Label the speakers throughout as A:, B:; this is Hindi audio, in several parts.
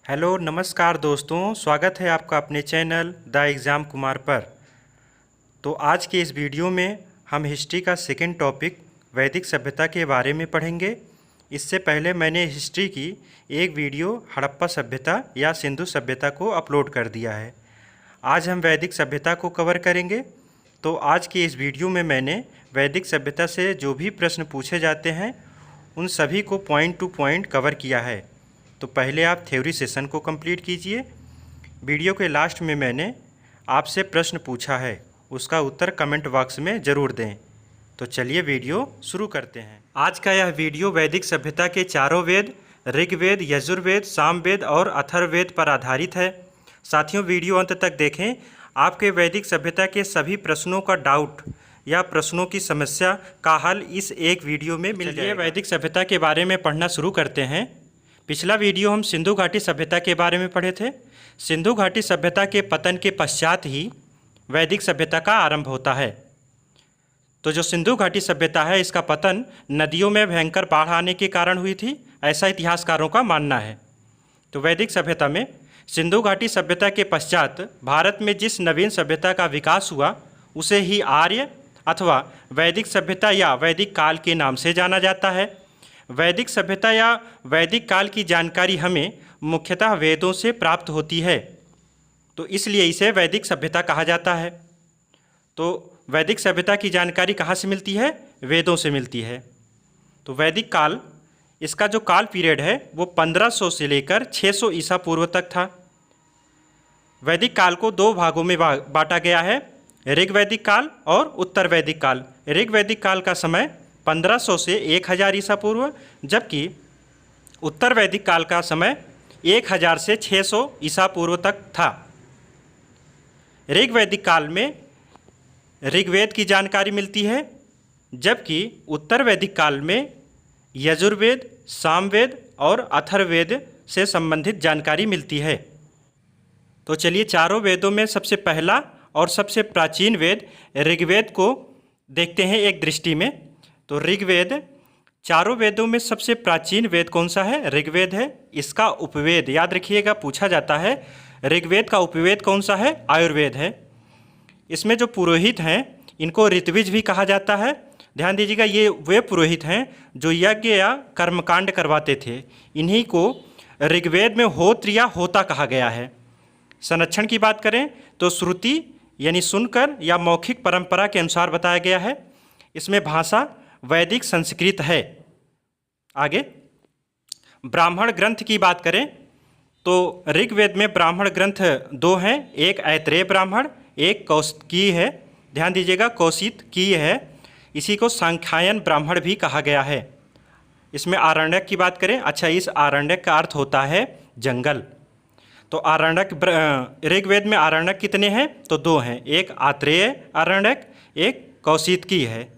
A: हेलो नमस्कार दोस्तों, स्वागत है आपका अपने चैनल द एग्ज़ाम कुमार पर। तो आज के इस वीडियो में हम हिस्ट्री का सेकंड टॉपिक वैदिक सभ्यता के बारे में पढ़ेंगे। इससे पहले मैंने हिस्ट्री की एक वीडियो हड़प्पा सभ्यता या सिंधु सभ्यता को अपलोड कर दिया है। आज हम वैदिक सभ्यता को कवर करेंगे। तो आज के इस वीडियो में मैंने वैदिक सभ्यता से जो भी प्रश्न पूछे जाते हैं उन सभी को पॉइंट टू पॉइंट कवर किया है। तो पहले आप थ्योरी सेशन को कंप्लीट कीजिए। वीडियो के लास्ट में मैंने आपसे प्रश्न पूछा है, उसका उत्तर कमेंट बॉक्स में ज़रूर दें। तो चलिए वीडियो शुरू करते हैं। आज का यह वीडियो वैदिक सभ्यता के चारों वेद ऋग्वेद, यजुर्वेद, सामवेद और अथर्ववेद पर आधारित है। साथियों, वीडियो अंत तक देखें। आपके वैदिक सभ्यता के सभी प्रश्नों का डाउट या प्रश्नों की समस्या का हल इस एक वीडियो में मिल जाएगा। वैदिक सभ्यता के बारे में पढ़ना शुरू करते हैं। पिछला वीडियो हम सिंधु घाटी सभ्यता के बारे में पढ़े थे। सिंधु घाटी सभ्यता के पतन के पश्चात ही वैदिक सभ्यता का आरंभ होता है। तो जो सिंधु घाटी सभ्यता है, इसका पतन नदियों में भयंकर बाढ़ आने के कारण हुई थी, ऐसा इतिहासकारों का मानना है। तो वैदिक सभ्यता में सिंधु घाटी सभ्यता के पश्चात भारत में जिस नवीन सभ्यता का विकास हुआ उसे ही आर्य अथवा वैदिक सभ्यता या वैदिक काल के नाम से जाना जाता है। वैदिक सभ्यता या वैदिक काल की जानकारी हमें मुख्यतः वेदों से प्राप्त होती है, तो इसलिए इसे वैदिक सभ्यता कहा जाता है। तो वैदिक सभ्यता की जानकारी कहाँ से मिलती है? वेदों से मिलती है। तो वैदिक काल, इसका जो काल पीरियड है वो 1500 से लेकर 600 ईसा पूर्व तक था। वैदिक काल को दो भागों में बांटा गया है, ऋग्वैदिक काल और उत्तर वैदिक काल। ऋग्वैदिक काल का समय 1500 से 1000 ईसा पूर्व, जबकि उत्तर वैदिक काल का समय 1000 से 600 ईसा पूर्व तक था। ऋग्वैदिक काल में ऋग्वेद की जानकारी मिलती है, जबकि उत्तर वैदिक काल में यजुर्वेद, सामवेद और अथर्ववेद से संबंधित जानकारी मिलती है। तो चलिए चारों वेदों में सबसे पहला और सबसे प्राचीन वेद ऋग्वेद को देखते हैं एक दृष्टि में। तो ऋग्वेद, चारों वेदों में सबसे प्राचीन वेद कौन सा है? ऋग्वेद है। इसका उपवेद याद रखिएगा, पूछा जाता है। ऋग्वेद का उपवेद कौन सा है? आयुर्वेद है। इसमें जो पुरोहित हैं इनको ऋत्विज भी कहा जाता है। ध्यान दीजिएगा, ये वे पुरोहित हैं जो यज्ञ या कर्मकांड करवाते थे। इन्हीं को ऋग्वेद में होत्र या होता कहा गया है। संरक्षण की बात करें तो श्रुति यानी सुनकर या मौखिक परंपरा के अनुसार बताया गया है। इसमें भाषा वैदिक संस्कृत है। आगे ब्राह्मण ग्रंथ की बात करें तो ऋग्वेद में ब्राह्मण ग्रंथ दो हैं, एक ऐत्रेय ब्राह्मण, एक कौशिकीय है। ध्यान दीजिएगा, कौशिकीय है। इसी को सांख्यायन ब्राह्मण भी कहा गया है। इसमें आरण्यक की बात करें, अच्छा, इस आरण्यक का अर्थ होता है जंगल। तो आरण्यक, ऋग्वेद में आरण्यक कितने हैं? तो दो हैं, एक आत्रेय आरण्यक, एक कौशिकीय है।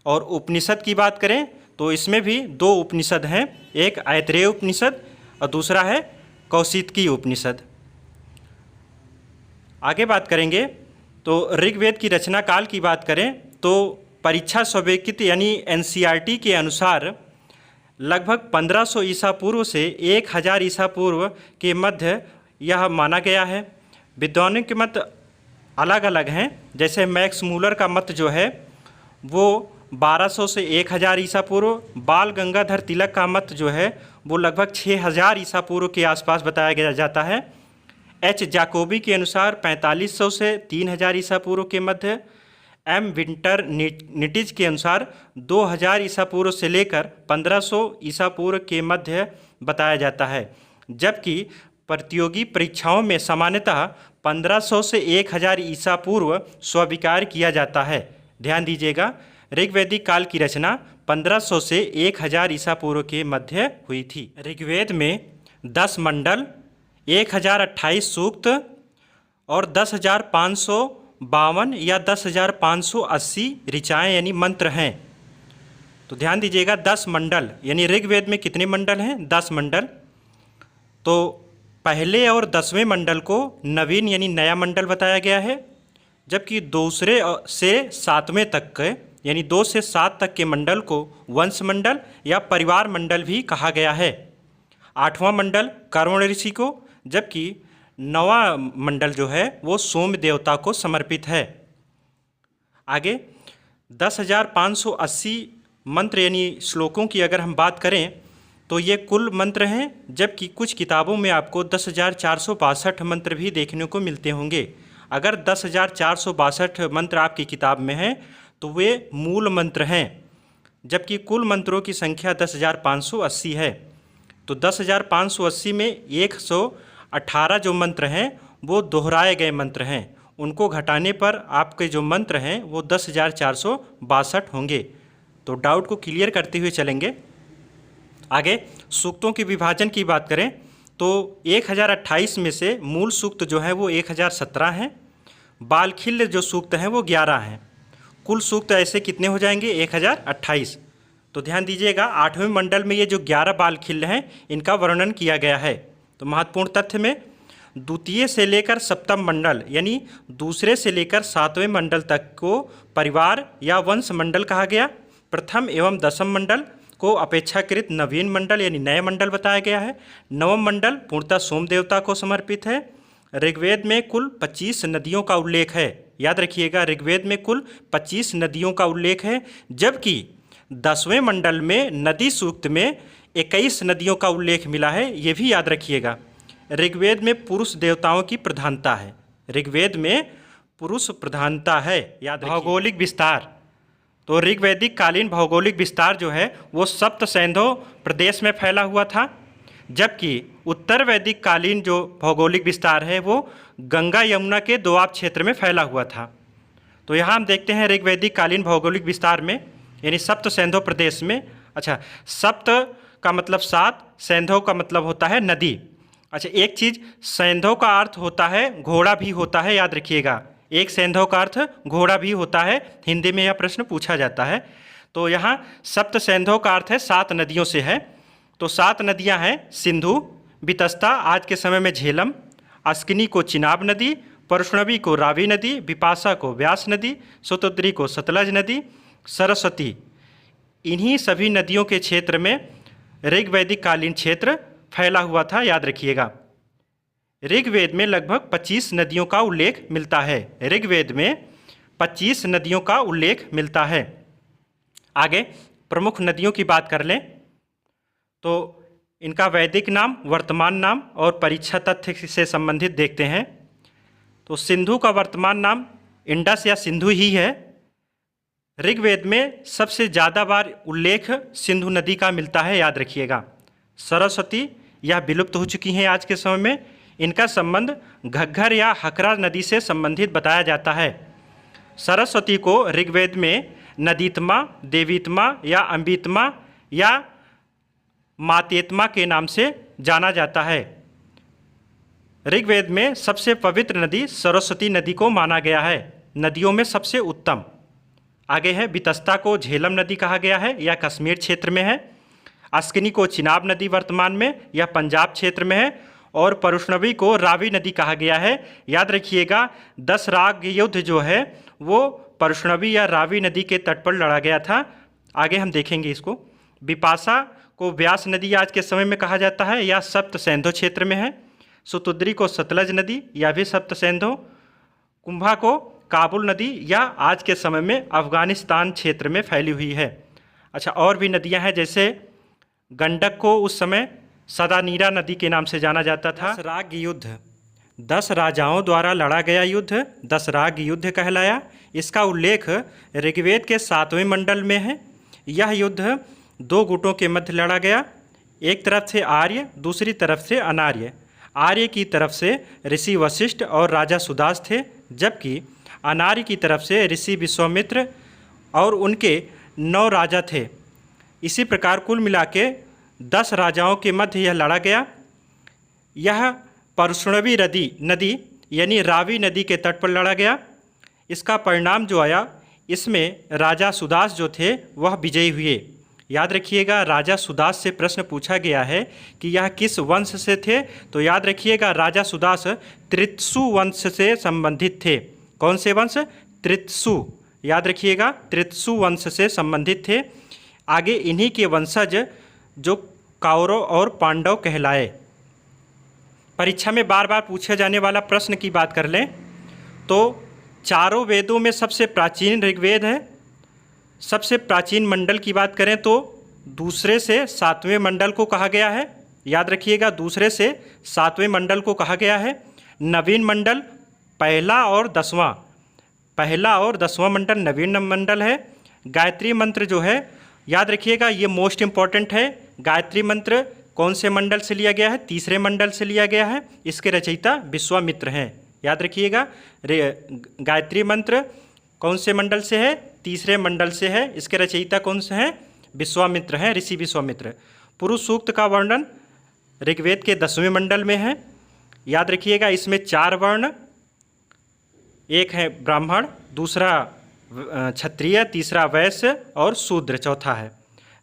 A: और उपनिषद की बात करें तो इसमें भी दो उपनिषद हैं, एक ऐत्रेय उपनिषद और दूसरा है कौशिकीय उपनिषद। आगे बात करेंगे तो ऋग्वेद की रचना काल की बात करें तो परीक्षा स्वीकृत यानी एनसीईआरटी के अनुसार लगभग 1500 ईसा पूर्व से 1000 ईसा पूर्व के मध्य यह माना गया है। विद्वानों के मत अलग अलग हैं। जैसे मैक्स मूलर का मत जो है वो 1200 से 1000 ईसा पूर्व, बाल गंगाधर तिलक का मत जो है वो लगभग 6000 ईसा पूर्व के आसपास बताया गया जाता है। एच जाकोबी के अनुसार 4500 से 3000 ईसा पूर्व के मध्य, एम विंटर निटिज के अनुसार 2000 ईसा पूर्व से लेकर 1500 ईसा पूर्व के मध्य बताया जाता है। जबकि प्रतियोगी परीक्षाओं में सामान्यतः 1500 से 1000 ईसा पूर्व स्वीकार किया जाता है। ध्यान दीजिएगा, ऋग्वैदिक काल की रचना 1500 से 1000 ईसा पूर्व के मध्य हुई थी। ऋग्वेद में 10 मंडल, 1028 सूक्त और 10,552 या 10,580 ऋचाएँ यानी मंत्र हैं। तो ध्यान दीजिएगा, 10 मंडल यानी ऋग्वेद में कितने मंडल हैं? 10 मंडल। तो पहले और 10वें मंडल को नवीन यानी नया मंडल बताया गया है, जबकि दूसरे से 7वें तक के यानी 2 से 7 तक के मंडल को वंश मंडल या परिवार मंडल भी कहा गया है। 8वां मंडल कर्मण ऋषि को, जबकि 9वां मंडल जो है वो सोम देवता को समर्पित है। आगे 10,580 मंत्र यानी श्लोकों की अगर हम बात करें तो ये कुल मंत्र हैं, जबकि कुछ किताबों में आपको 10,462 मंत्र भी देखने को मिलते होंगे। अगर 10,462 मंत्र आपकी किताब में हैं तो वे मूल मंत्र हैं, जबकि कुल मंत्रों की संख्या 10,580 है। तो 10,580 में 118 जो मंत्र हैं वो दोहराए गए मंत्र हैं, उनको घटाने पर आपके जो मंत्र हैं वो 10,462 होंगे। तो डाउट को क्लियर करते हुए चलेंगे। आगे सूक्तों के विभाजन की बात करें तो 1028 में से मूल सूक्त जो है वो 1017 हैं, बालखिल्य जो सूक्त हैं वो 11 हैं। कुल सूक्त ऐसे कितने हो जाएंगे? 1028। तो ध्यान दीजिएगा 8वें मंडल में ये जो 11 बालखिल्य हैं इनका वर्णन किया गया है। तो महत्वपूर्ण तथ्य में द्वितीय से लेकर सप्तम मंडल यानी दूसरे से लेकर 7वें मंडल तक को परिवार या वंश मंडल कहा गया। प्रथम एवं दसम मंडल को अपेक्षाकृत नवीन मंडल यानी नए मंडल बताया गया है। नवम मंडल पूर्णतः सोम देवता को समर्पित है। ऋग्वेद में कुल 25 नदियों का उल्लेख है। याद रखिएगा ऋग्वेद में कुल 25 नदियों का उल्लेख है, जबकि 10वें मंडल में नदी सूक्त में 21 नदियों का उल्लेख मिला है। ये भी याद रखिएगा। ऋग्वेद में पुरुष देवताओं की प्रधानता है। ऋग्वेद में पुरुष प्रधानता है। याद रखिए। भौगोलिक विस्तार तो ऋग्वैदिक कालीन भौगोलिक विस्तार जो है वो सप्त सैंधो प्रदेश में फैला हुआ था, जबकि उत्तर वैदिक कालीन जो भौगोलिक विस्तार है वो गंगा यमुना के दोआब क्षेत्र में फैला हुआ था। तो यहाँ हम देखते हैं ऋग्वैदिक कालीन भौगोलिक विस्तार में यानी सप्त सैंधो प्रदेश में। अच्छा, सप्त का मतलब 7, सैंधो का मतलब होता है नदी। अच्छा, एक चीज़, सैंधो का अर्थ होता है घोड़ा भी होता है। याद रखिएगा, एक सैंधव का अर्थ घोड़ा भी होता है। हिंदी में यह प्रश्न पूछा जाता है। तो यहाँ सप्त सैंधव का अर्थ है 7 नदियों से है। तो 7 नदियाँ हैं सिंधु, बितस्ता आज के समय में झेलम, अस्किनी को चिनाब नदी, परष्णवी को रावी नदी, बिपाशा को व्यास नदी, शतद्री को सतलज नदी, सरस्वती। इन्हीं सभी नदियों के क्षेत्र में ऋग्वैदिक कालीन क्षेत्र फैला हुआ था। याद रखिएगा ऋग्वेद में लगभग 25 नदियों का उल्लेख मिलता है। ऋग्वेद में 25 नदियों का उल्लेख मिलता है। आगे प्रमुख नदियों की बात कर लें तो इनका वैदिक नाम, वर्तमान नाम और परीक्षा तथ्य से संबंधित देखते हैं। तो सिंधु का वर्तमान नाम इंडस या सिंधु ही है। ऋग्वेद में सबसे ज़्यादा बार उल्लेख सिंधु नदी का मिलता है। याद रखिएगा। सरस्वती यह विलुप्त हो चुकी हैं आज के समय में। इनका संबंध घग्घर या हकरा नदी से संबंधित बताया जाता है। सरस्वती को ऋग्वेद में नदीतमा, देवीतमा या अम्बितमा या मातेतमा के नाम से जाना जाता है। ऋग्वेद में सबसे पवित्र नदी सरस्वती नदी को माना गया है, नदियों में सबसे उत्तम। आगे है बितस्ता को झेलम नदी कहा गया है, यह कश्मीर क्षेत्र में है। अस्किनी को चिनाब नदी वर्तमान में यह पंजाब क्षेत्र में है। और परष्णवी को रावी नदी कहा गया है। याद रखिएगा 10 राग युद्ध जो है वो परष्णवी या रावी नदी के तट पर लड़ा गया था। आगे हम देखेंगे इसको। बिपाशा को व्यास नदी आज के समय में कहा जाता है, यह सप्त सैंधो क्षेत्र में है। शतद्री को सतलज नदी, यह भी सप्त सैंधो। कुंभा को काबुल नदी, यह आज के समय में अफगानिस्तान क्षेत्र में फैली हुई है। अच्छा, और भी नदियां हैं, जैसे गंडक को उस समय सदानीरा नदी के नाम से जाना जाता था। 10 राग युद्ध 10 राजाओं द्वारा लड़ा गया युद्ध 10 राग युद्ध कहलाया। इसका उल्लेख ऋग्वेद के 7वें मंडल में है। यह युद्ध 2 गुटों के मध्य लड़ा गया, एक तरफ से आर्य, दूसरी तरफ से अनार्य। आर्य की तरफ से ऋषि वशिष्ठ और राजा सुदास थे, जबकि अनार्य की तरफ से ऋषि विश्वामित्र और उनके 9 राजा थे। इसी प्रकार कुल मिला के 10 राजाओं के मध्य यह लड़ा गया। यह परष्णवी नदी यानी रावी नदी के तट पर लड़ा गया। इसका परिणाम जो आया, इसमें राजा सुदास जो थे वह विजयी हुए। याद रखिएगा राजा सुदास से प्रश्न पूछा गया है कि यह किस वंश से थे, तो याद रखिएगा राजा सुदास त्रित्सु वंश से संबंधित थे। कौन से वंश? त्रित्सु। याद रखिएगा त्रित्सु वंश से संबंधित थे। आगे इन्हीं के वंशज जो कौरव और पांडव कहलाए। परीक्षा में बार बार पूछे जाने वाला प्रश्न की बात कर लें तो चारों वेदों में सबसे प्राचीन ऋग्वेद है। सबसे प्राचीन मंडल की बात करें तो दूसरे से सातवें मंडल को कहा गया है। याद रखिएगा, दूसरे से सातवें मंडल को कहा गया है। नवीन मंडल पहला और दसवां मंडल नवीन मंडल है। गायत्री मंत्र जो है, याद रखिएगा, ये मोस्ट इम्पॉर्टेंट है। गायत्री मंत्र कौन से मंडल से लिया गया है? तीसरे मंडल से लिया गया है। इसके रचयिता विश्वामित्र हैं। याद रखिएगा, गायत्री मंत्र कौन से मंडल से है? तीसरे मंडल से है। इसके रचयिता कौन से हैं? विश्वामित्र हैं, ऋषि विश्वामित्र। पुरुष सूक्त का वर्णन ऋग्वेद के 10वें मंडल में है। याद रखिएगा, इसमें 4 वर्ण, एक है ब्राह्मण, दूसरा क्षत्रिय, तीसरा वैश्य और शूद्र चौथा है।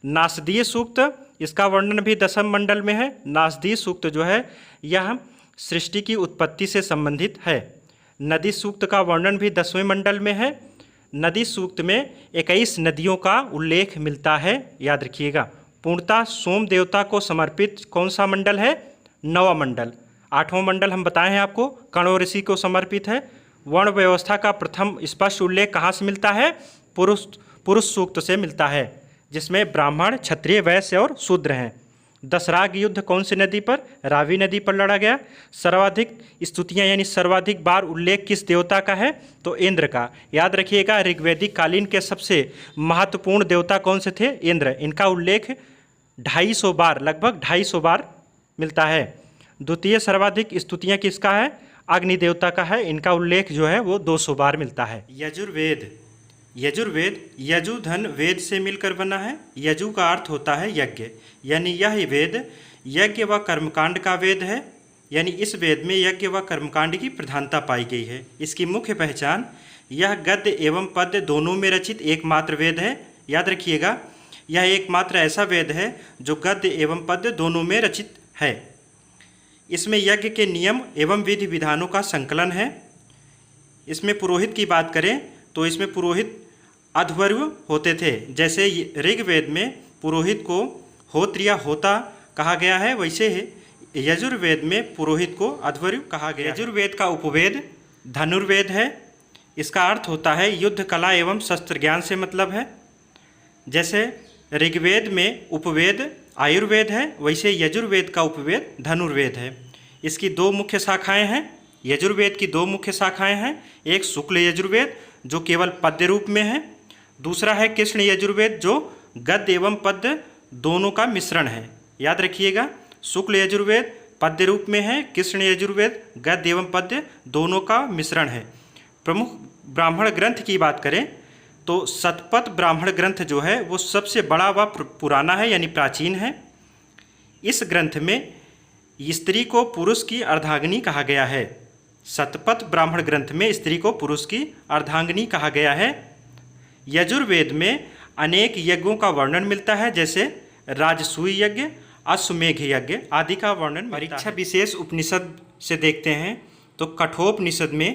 A: नासदीय सूक्त, इसका वर्णन भी 10वें मंडल में है। नासदीय सूक्त जो है यह सृष्टि की उत्पत्ति से संबंधित है। नदी सूक्त का वर्णन भी 10वें मंडल में है। नदी सूक्त में 21 नदियों का उल्लेख मिलता है। याद रखिएगा, पूर्णतः सोम देवता को समर्पित कौन सा मंडल है? 9वां मंडल। 8वां मंडल हम बताए हैं आपको, कण्व ऋषि को समर्पित है। वर्ण व्यवस्था का प्रथम स्पष्ट उल्लेख कहाँ से मिलता है? पुरुष सूक्त से मिलता है, जिसमें ब्राह्मण, क्षत्रिय, वैश्य और शूद्र हैं। दशराग युद्ध कौन सी नदी पर? रावी नदी पर लड़ा गया। सर्वाधिक स्तुतियाँ यानी सर्वाधिक बार उल्लेख किस देवता का है? तो इंद्र का। याद रखिएगा, ऋग्वैदिक कालीन के सबसे महत्वपूर्ण देवता कौन से थे? इंद्र। इनका उल्लेख 250 बार, लगभग 250 बार मिलता है। द्वितीय सर्वाधिक स्तुतियाँ किसका है? अग्नि देवता का है। इनका उल्लेख जो है वो 200 बार मिलता है। यजुर्वेद यजु धन वेद से मिलकर बना है। यजु का अर्थ होता है यज्ञ, यानी यह वेद यज्ञ व कर्मकांड का वेद है। यानी इस वेद में यज्ञ व कर्मकांड की प्रधानता पाई गई है। इसकी मुख्य पहचान, यह गद्य एवं पद्य दोनों में रचित एकमात्र वेद है। याद रखिएगा, यह एकमात्र ऐसा वेद है जो गद्य एवं पद्य दोनों में रचित है। इसमें यज्ञ के नियम एवं विधि विधानों का संकलन है। इसमें पुरोहित की बात करें तो इसमें पुरोहित अध्वर्यु होते थे। जैसे ऋग्वेद में पुरोहित को होत्र या होता कहा गया है, वैसे ही यजुर्वेद में पुरोहित को अध्वर्यु कहा गया। यजुर्वेद का उपवेद धनुर्वेद है। इसका अर्थ होता है युद्ध कला एवं शस्त्र ज्ञान से मतलब है। जैसे ऋग्वेद में उपवेद आयुर्वेद है, वैसे यजुर्वेद का उपवेद धनुर्वेद है। इसकी 2 मुख्य शाखाएं हैं। यजुर्वेद की 2 मुख्य शाखाएं हैं। एक शुक्ल यजुर्वेद जो केवल पद्य रूप में है, दूसरा है कृष्ण यजुर्वेद जो गद्य एवं पद्य दोनों का मिश्रण है। याद रखिएगा, शुक्ल यजुर्वेद पद्य रूप में है, कृष्ण यजुर्वेद गद्य एवं पद्य दोनों का मिश्रण है। प्रमुख ब्राह्मण ग्रंथ की बात करें तो शतपथ ब्राह्मण ग्रंथ जो है वो सबसे बड़ा व पुराना है, यानी प्राचीन है। इस ग्रंथ में स्त्री को पुरुष की अर्धांगिनी कहा गया है। शतपथ ब्राह्मण ग्रंथ में स्त्री को पुरुष की अर्धांगिनी कहा गया है। यजुर्वेद में अनेक यज्ञों का वर्णन मिलता है, जैसे राजसूय यज्ञ, अश्वमेघ यज्ञ आदि का वर्णन। परीक्षा विशेष उपनिषद से देखते हैं तो कठोपनिषद में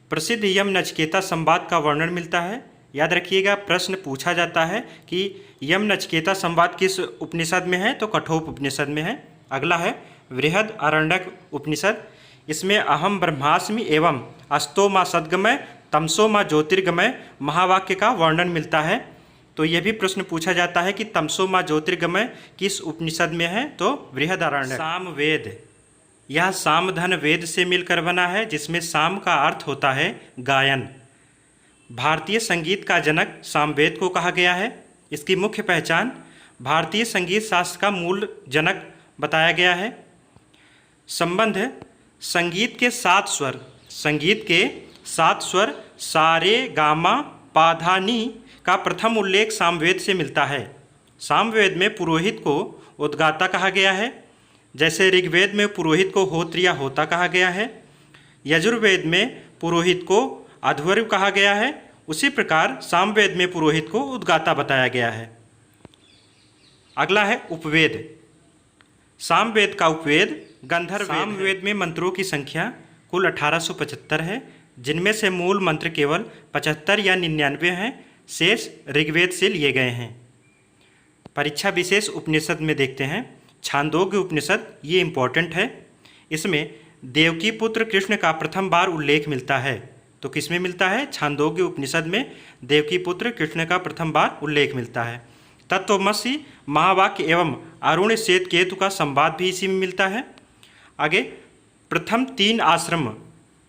A: प्रसिद्ध यम नचिकेता संवाद का वर्णन मिलता है। याद रखिएगा, प्रश्न पूछा जाता है कि यम नचिकेता संवाद किस उपनिषद में है? तो कठोप उपनिषद में है। अगला है बृहद आरण्यक उपनिषद। इसमें अहम ब्रह्मास्मि एवं अस्तो माँ सद्गमय तमसो माँ ज्योतिर्गमय महावाक्य का वर्णन मिलता है। तो यह भी प्रश्न पूछा जाता है कि तमसो माँ ज्योतिर्गमय किस उपनिषद में है? तो बृहदारण्यक। सामवेद, यह सामधन वेद से मिलकर बना है, जिसमें साम का अर्थ होता है गायन। भारतीय संगीत का जनक सामवेद को कहा गया है। इसकी मुख्य पहचान, भारतीय संगीत शास्त्र का मूल जनक बताया गया है। संबंध, संगीत के 7 स्वर सा रे गा मा पा धा नी का प्रथम उल्लेख सामवेद से मिलता है। सामवेद में पुरोहित को उद्गाता कहा गया है, जैसे ऋग्वेद में पुरोहित को होत्र या होता कहा गया है। यजुर्वेद में पुरोहित को अध्वर्यु कहा गया है। उसी प्रकार सामवेद में पुरोहित को उद्गाता बताया गया है। अगला है उपवेद। सामवेद का उपवेद गंधर्व। सामवेद में मंत्रों की संख्या कुल 1875 है, जिनमें से मूल मंत्र केवल 75 या 99 हैं, शेष ऋग्वेद से लिए गए हैं। परीक्षा विशेष उपनिषद में देखते हैं छांदोग्य उपनिषद ये इम्पोर्टेंट है। इसमें देवकी पुत्र कृष्ण का प्रथम बार उल्लेख मिलता है। तो किसमें मिलता है? छांदोग्य उपनिषद में देवकी पुत्र कृष्ण का प्रथम बार उल्लेख मिलता है। तत्वमसि महावाक्य एवं अरुण श्वेत केतु का संवाद भी इसी में मिलता है। आगे प्रथम 3 आश्रम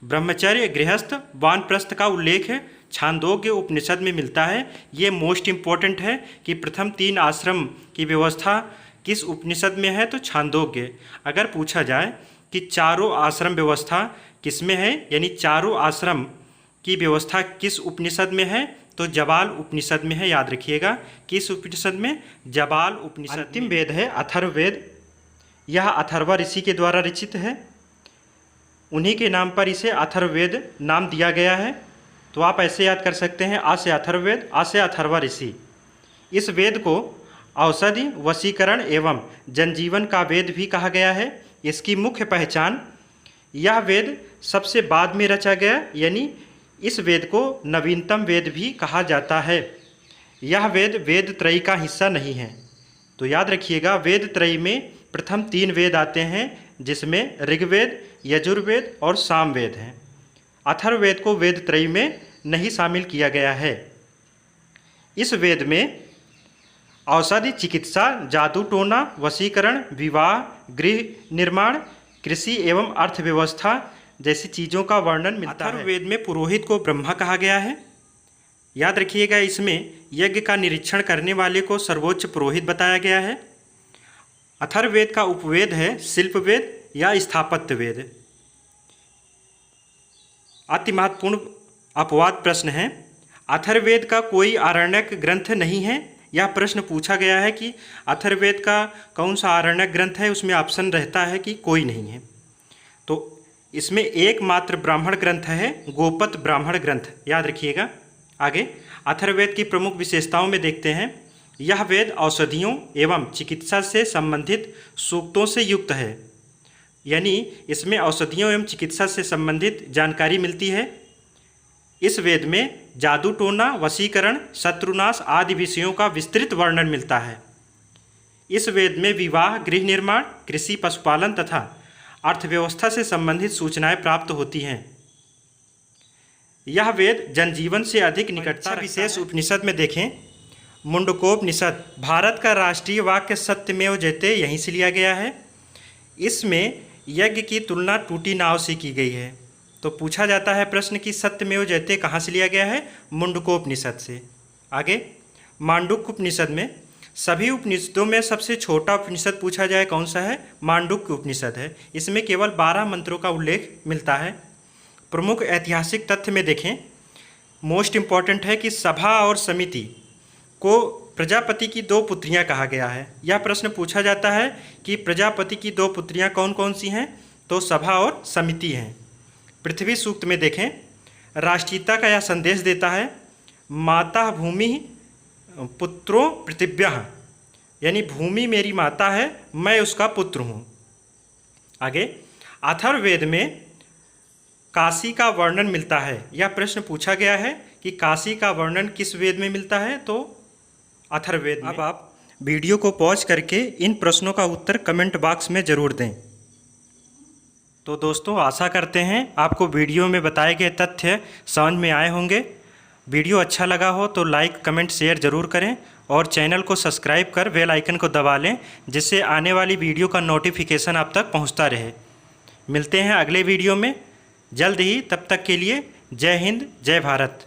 A: ब्रह्मचर्य, गृहस्थ, वानप्रस्थ का उल्लेख है छांदोग्य उपनिषद में मिलता है। ये मोस्ट इम्पॉर्टेंट है कि प्रथम 3 आश्रम की व्यवस्था किस उपनिषद में है? तो छांदोग्य। अगर पूछा जाए कि चारों आश्रम व्यवस्था किस में है, यानी चारों आश्रम की व्यवस्था किस उपनिषद में है? तो जबाल उपनिषद में है। याद रखिएगा, किस उपनिषद में? जबाल उपनिषद। अंतिम वेद है अथर्ववेद। यह अथर्व ऋषि के द्वारा रचित है, उन्हीं के नाम पर इसे अथर्ववेद नाम दिया गया है। तो आप ऐसे याद कर सकते हैं, आ से अथर्ववेद, आ से अथर्व ऋषि। इस वेद को औषधि, वशीकरण एवं जनजीवन का वेद भी कहा गया है। इसकी मुख्य पहचान, यह वेद सबसे बाद में रचा गया, यानी इस वेद को नवीनतम वेद भी कहा जाता है। यह वेद वेद त्रयी का हिस्सा नहीं है। तो याद रखिएगा, वेद त्रयी में प्रथम 3 वेद आते हैं, जिसमें ऋग्वेद, यजुर्वेद और सामवेद हैं। अथर्ववेद को वेद त्रयी में नहीं शामिल किया गया है। इस वेद में औषधि, चिकित्सा, जादू टोना, वशीकरण, विवाह, गृह निर्माण, कृषि एवं अर्थव्यवस्था जैसी चीज़ों का वर्णन मिलता है। अथर्ववेद में पुरोहित को ब्रह्मा कहा गया है। याद रखिएगा, इसमें यज्ञ का निरीक्षण करने वाले को सर्वोच्च पुरोहित बताया गया है। अथर्ववेद का उपवेद है शिल्पवेद या स्थापत्य वेद। अति महत्वपूर्ण अपवाद प्रश्न है, अथर्ववेद का कोई आरण्यक ग्रंथ नहीं है। यह प्रश्न पूछा गया है कि अथर्ववेद का कौन सा आरण्यक ग्रंथ है, उसमें ऑप्शन रहता है कि कोई नहीं है। तो इसमें एकमात्र ब्राह्मण ग्रंथ है, गोपत ब्राह्मण ग्रंथ। याद रखिएगा। आगे अथर्ववेद की प्रमुख विशेषताओं में देखते हैं। यह वेद औषधियों एवं चिकित्सा से संबंधित सूक्तों से युक्त है, यानी इसमें औषधियों एवं चिकित्सा से संबंधित जानकारी मिलती है। इस वेद में जादू टोना, वशीकरण, शत्रुनाश आदि विषयों का विस्तृत वर्णन मिलता है। इस वेद में विवाह, गृह निर्माण, कृषि, पशुपालन तथा अर्थव्यवस्था से संबंधित सूचनाएं प्राप्त होती हैं। यह वेद जनजीवन से अधिक निकटता। विशेष उपनिषद में देखें, मुंडकोपनिषद भारत का राष्ट्रीय वाक्य सत्यमेव जयते यहीं से लिया गया है। इसमें यज्ञ की तुलना टूटी नाव से की गई है। तो पूछा जाता है प्रश्न कि सत्यमेव जयते कहाँ से लिया गया है? मुंडकोपनिषद से। आगे मांडुक्य उपनिषद में, सभी उपनिषदों में सबसे छोटा उपनिषद पूछा जाए कौन सा है? मांडुक्य उपनिषद है। इसमें केवल 12 मंत्रों का उल्लेख मिलता है। प्रमुख ऐतिहासिक तथ्य में देखें, मोस्ट इम्पॉर्टेंट है कि सभा और समिति को प्रजापति की 2 पुत्रियां कहा गया है। यह प्रश्न पूछा जाता है कि प्रजापति की 2 पुत्रियां कौन कौन सी हैं? तो सभा और समिति हैं। पृथ्वी सूक्त में देखें, राष्ट्रीयता का यह संदेश देता है, माता भूमि पुत्रो पृथिव्यः, यानी भूमि मेरी माता है, मैं उसका पुत्र हूँ। आगे अथर्ववेद में काशी का वर्णन मिलता है। यह प्रश्न पूछा गया है कि काशी का वर्णन किस वेद में मिलता है? तो अथर्ववेद में। अब आप वीडियो को पॉज करके इन प्रश्नों का उत्तर कमेंट बॉक्स में ज़रूर दें। तो दोस्तों, आशा करते हैं आपको वीडियो में बताए गए तथ्य समझ में आए होंगे। वीडियो अच्छा लगा हो तो लाइक, कमेंट, शेयर ज़रूर करें और चैनल को सब्सक्राइब कर बेल आइकन को दबा लें, जिससे आने वाली वीडियो का नोटिफिकेशन आप तक पहुंचता रहे। मिलते हैं अगले वीडियो में जल्द ही। तब तक के लिए जय हिंद, जय भारत।